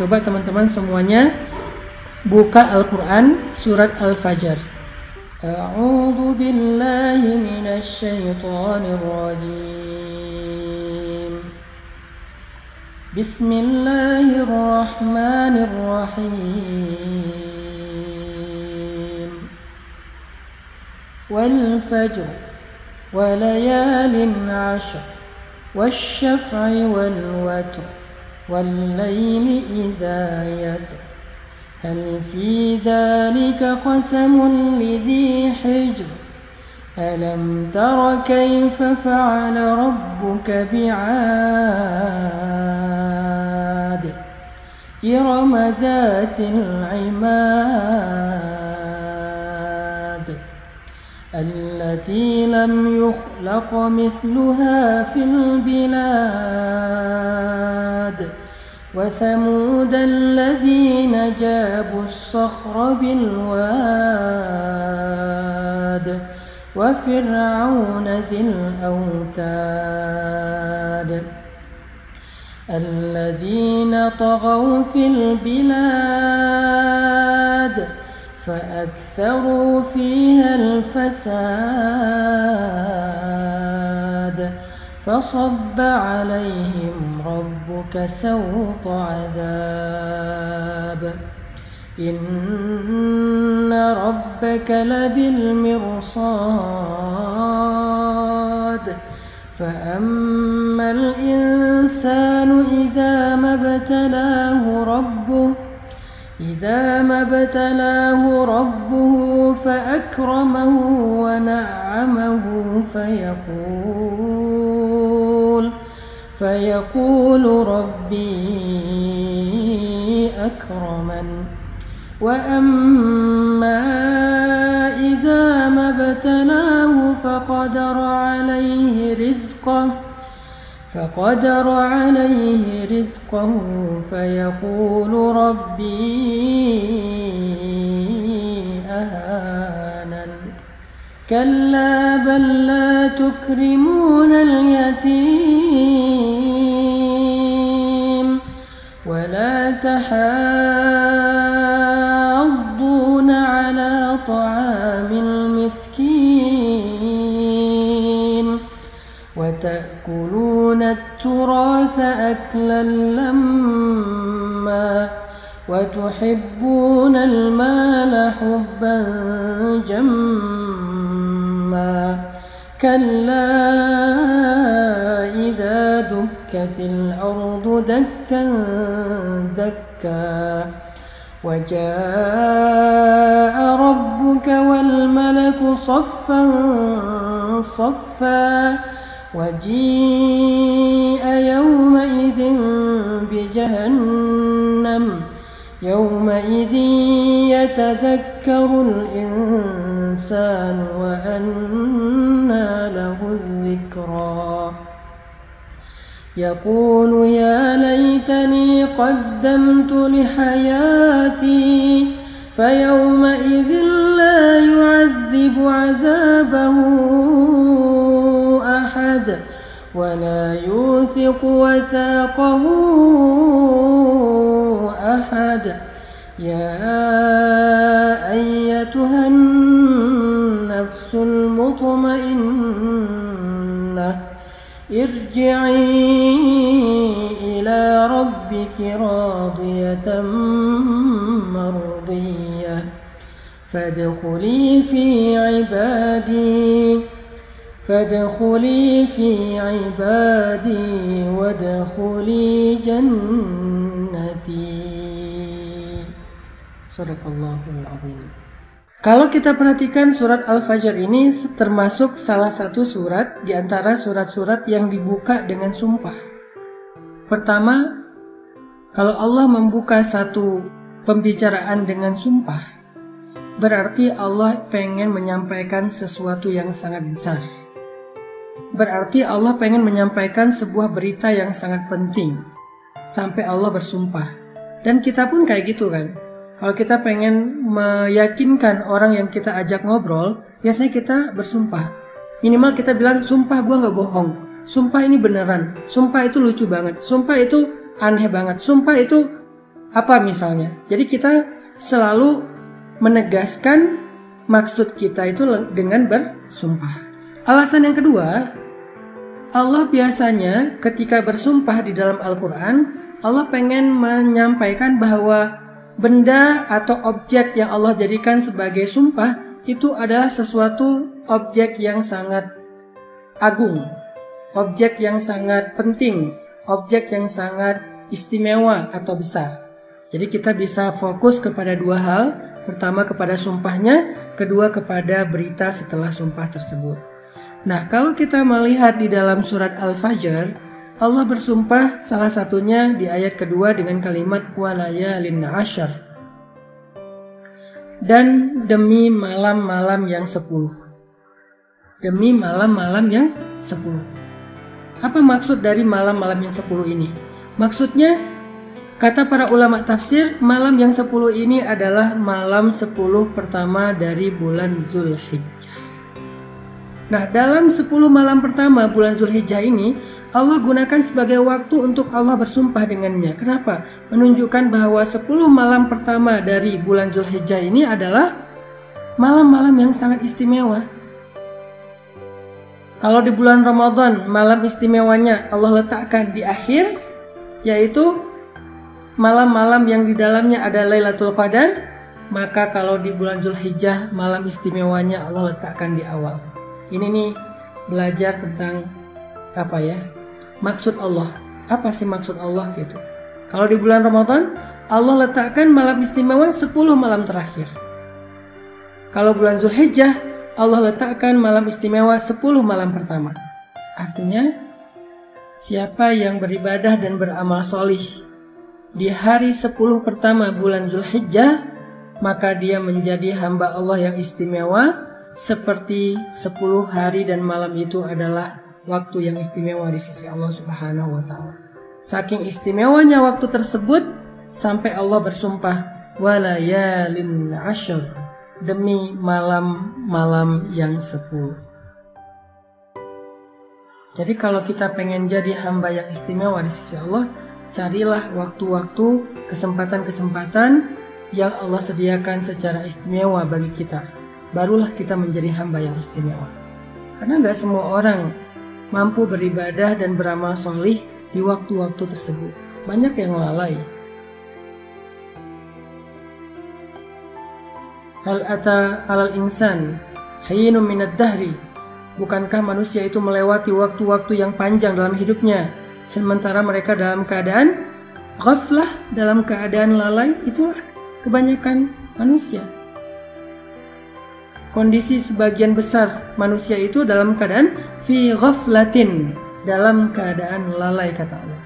Coba teman-teman semuanya buka Al-Quran surat Al-Fajr. A'udzu billahi minasy syaithanir rajim. Bismillahirrahmanirrahim. Wal fajr wa layalin 'ashr wasyaf'i wal watr wal laili idza yasr hal fi dzalika qasamun lidhi hijr alam tara kayfa fa'ala rabbuka bi'ad irama dzatil 'imad التي لم يخلق مثلها في البلاد وثمود الذين جابوا الصخر بالواد وفرعون ذي الأوتاد الذين طغوا في البلاد فأكثروا فيها الفساد فصب عليهم ربك سوط عذاب إن ربك لبالمرصاد فأما الإنسان إذا ما ابتلاه ربه فأكرمه ونعمه فيقول ربي أكرمن وأما إذا ما ابتلاه فقدر عليه رزقه فيقول ربي أهانن كلا بل لا تكرمون اليتيم ولا تحاضون على طعام المسكين وتأكلون التراث أكلا لما وتحبون المال حبا جما كلا إذا دكت الأرض دكا دكا وجاء ربك والملك صفا صفا وجيء يومئذ بجهنم يومئذ يتذكر الإنسان وأنى له الذكرى يقول يا ليتني قدمت لحياتي فيومئذ لا يعذب عذابه أحد ولا يوثق وثاقه أحد يا أيتها النفس المطمئنة ارجعي إلى ربك راضية مرضية فادخلي في عبادي وادخلي جنتي. Sadaqallahul azim. Kalau kita perhatikan surat Al-Fajr ini termasuk salah satu surat di antara surat-surat yang dibuka dengan sumpah. Pertama, kalau Allah membuka satu pembicaraan dengan sumpah, berarti Allah pengen menyampaikan sesuatu yang sangat besar. Berarti Allah pengen menyampaikan sebuah berita yang sangat penting, sampai Allah bersumpah. Dan kita pun kayak gitu kan. Kalau kita pengen meyakinkan orang yang kita ajak ngobrol, biasanya kita bersumpah. Minimal kita bilang, sumpah gue gak bohong, sumpah ini beneran, sumpah itu lucu banget, sumpah itu aneh banget, sumpah itu Apa misalnya? Jadi kita selalu menegaskan maksud kita itu dengan bersumpah. Alasan yang kedua, Allah biasanya ketika bersumpah di dalam Al-Quran, Allah pengen menyampaikan bahwa benda atau objek yang Allah jadikan sebagai sumpah itu adalah sesuatu objek yang sangat agung, objek yang sangat penting, objek yang sangat istimewa atau besar. Jadi kita bisa fokus kepada dua hal. Pertama kepada sumpahnya, kedua kepada berita setelah sumpah tersebut. Nah, kalau kita melihat di dalam surat Al-Fajr, Allah bersumpah salah satunya di ayat kedua dengan kalimat walayalin ashar. Dan demi malam-malam yang 10. Demi malam-malam yang 10. Apa maksud dari malam-malam yang 10 ini? Maksudnya, kata para ulama tafsir, malam yang 10 ini adalah malam 10 pertama dari bulan Zulhijjah. Nah, dalam 10 malam pertama bulan Zulhijjah ini, Allah gunakan sebagai waktu untuk Allah bersumpah dengannya. Kenapa? Menunjukkan bahwa 10 malam pertama dari bulan Zulhijjah ini adalah malam-malam yang sangat istimewa. Kalau di bulan Ramadan, malam istimewanya Allah letakkan di akhir, yaitu malam-malam yang di dalamnya ada Lailatul Qadar, maka kalau di bulan Zulhijjah, malam istimewanya Allah letakkan di awal. Ini nih belajar tentang apa ya? Maksud Allah. Apa sih maksud Allah gitu? Kalau di bulan Ramadan, Allah letakkan malam istimewa 10 malam terakhir. Kalau bulan Zulhijjah, Allah letakkan malam istimewa 10 malam pertama. Artinya, siapa yang beribadah dan beramal solih di hari 10 pertama bulan Zulhijjah, maka dia menjadi hamba Allah yang istimewa, seperti 10 hari dan malam itu adalah waktu yang istimewa di sisi Allah Subhanahu wa Ta'ala. Saking istimewanya waktu tersebut sampai Allah bersumpah walayalin ashar, demi malam-malam yang 10. Jadi kalau kita pengen jadi hamba yang istimewa di sisi Allah, carilah waktu-waktu, kesempatan-kesempatan yang Allah sediakan secara istimewa bagi kita. Barulah kita menjadi hamba yang istimewa. Karena gak semua orang mampu beribadah dan beramal solih di waktu-waktu tersebut. Banyak yang lalai. Hal ata alal insan hinum minad dahri. Bukankah manusia itu melewati waktu-waktu yang panjang dalam hidupnya, sementara mereka dalam keadaan ghaflah, dalam keadaan lalai? Itulah kebanyakan manusia. Kondisi sebagian besar manusia itu dalam keadaan fi ghaflatin, dalam keadaan lalai, kata Allah.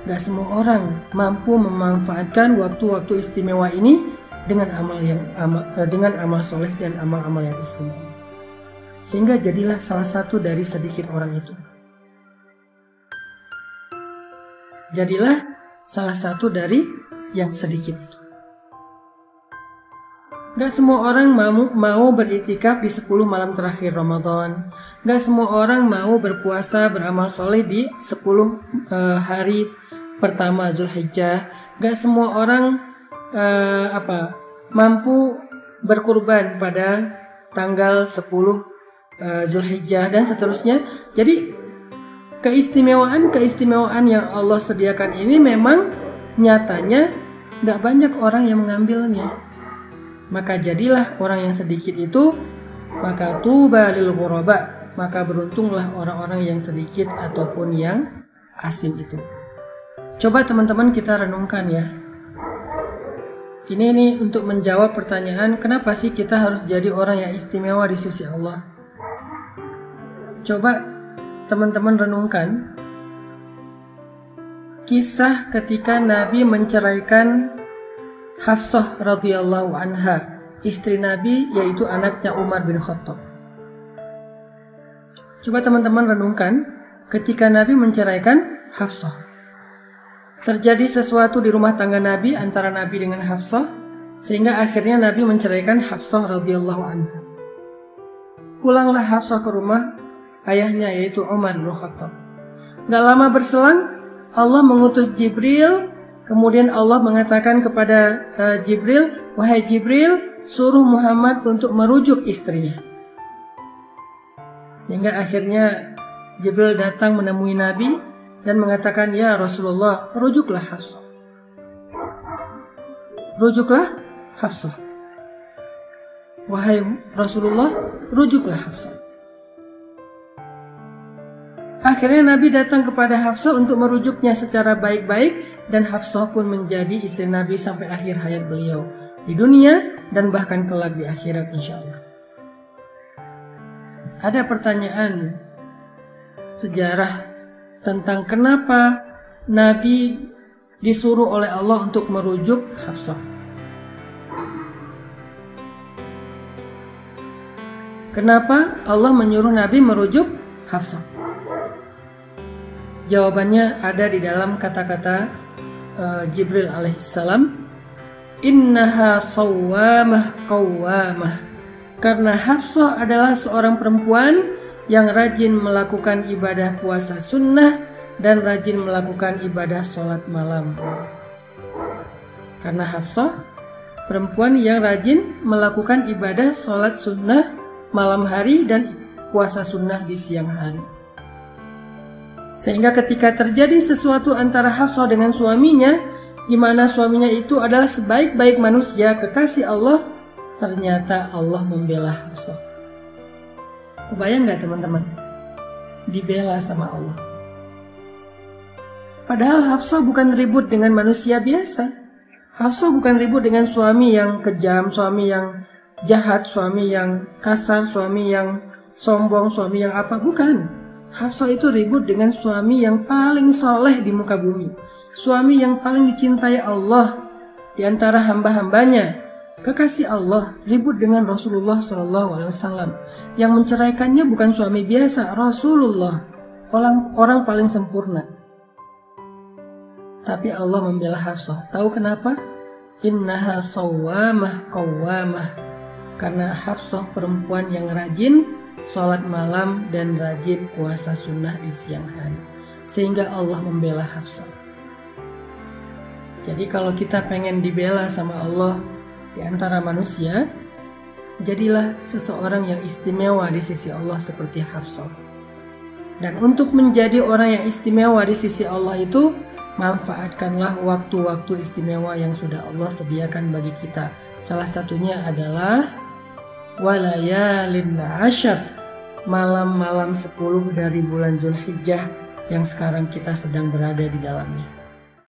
Gak semua orang mampu memanfaatkan waktu-waktu istimewa ini dengan amal soleh dan amal-amal yang istimewa. Sehingga jadilah salah satu dari sedikit orang itu. Jadilah salah satu dari yang sedikit itu. Gak semua orang mau beriktikaf di 10 malam terakhir Ramadan. Gak semua orang mau berpuasa beramal soleh di 10 hari pertama Zulhijjah. Gak semua orang mampu berkurban pada tanggal 10 Zulhijjah dan seterusnya. Jadi keistimewaan yang Allah sediakan ini memang nyatanya gak banyak orang yang mengambilnya. Maka jadilah orang yang sedikit itu, maka tuba lil ghuraba, maka beruntunglah orang-orang yang sedikit ataupun yang asing itu. Coba teman-teman kita renungkan ya. Ini nih untuk menjawab pertanyaan, kenapa sih kita harus jadi orang yang istimewa di sisi Allah? Coba teman-teman renungkan kisah ketika Nabi menceraikan Hafsah radhiyallahu anha, istri Nabi, yaitu anaknya Umar bin Khattab. Coba teman-teman renungkan ketika Nabi menceraikan Hafsah. Terjadi sesuatu di rumah tangga Nabi antara Nabi dengan Hafsah, sehingga akhirnya Nabi menceraikan Hafsah radhiyallahu anha. Pulanglah Hafsah ke rumah ayahnya, yaitu Umar bin Khattab. Gak lama berselang, Allah mengutus Jibril Kemudian Allah mengatakan kepada Jibril, "Wahai Jibril, suruh Muhammad untuk merujuk istrinya." Sehingga akhirnya Jibril datang menemui Nabi dan mengatakan, "Ya Rasulullah, rujuklah Hafsah. Rujuklah Hafsah. Wahai Rasulullah, rujuklah Hafsah." Akhirnya Nabi datang kepada Hafsah untuk merujuknya secara baik-baik, dan Hafsah pun menjadi istri Nabi sampai akhir hayat beliau di dunia dan bahkan kelak di akhirat insya Allah. Ada pertanyaan sejarah tentang kenapa Nabi disuruh oleh Allah untuk merujuk Hafsah. Kenapa Allah menyuruh Nabi merujuk Hafsah? Jawabannya ada di dalam kata-kata Jibril alaihissalam, "Innaha sawwamah qawwamah." Karena Hafsah adalah seorang perempuan yang rajin melakukan ibadah puasa sunnah dan rajin melakukan ibadah sholat malam. Karena Hafsah perempuan yang rajin melakukan ibadah sholat sunnah malam hari dan puasa sunnah di siang hari. Sehingga ketika terjadi sesuatu antara Hafsah dengan suaminya, di mana suaminya itu adalah sebaik-baik manusia, kekasih Allah, ternyata Allah membela Hafsah. Kebayang nggak teman-teman? Dibela sama Allah. Padahal Hafsah bukan ribut dengan manusia biasa. Hafsah bukan ribut dengan suami yang kejam, suami yang jahat, suami yang kasar, suami yang sombong, suami yang apa, bukan. Hafsah itu ribut dengan suami yang paling soleh di muka bumi, suami yang paling dicintai Allah di antara hamba-hambanya, kekasih Allah, ribut dengan Rasulullah SAW. Yang menceraikannya bukan suami biasa, Rasulullah, orang paling sempurna. Tapi Allah membela Hafsah. Tahu kenapa? Innaha sawwamah qawwamah. Karena Hafsah perempuan yang rajin sholat malam dan rajin puasa sunnah di siang hari, sehingga Allah membela Hafsah. Jadi kalau kita pengen dibela sama Allah di antara manusia, jadilah seseorang yang istimewa di sisi Allah seperti Hafsah. Dan untuk menjadi orang yang istimewa di sisi Allah itu, manfaatkanlah waktu-waktu istimewa yang sudah Allah sediakan bagi kita. Salah satunya adalah walayalin ashar, malam-malam 10 dari bulan Zulhijjah yang sekarang kita sedang berada di dalamnya.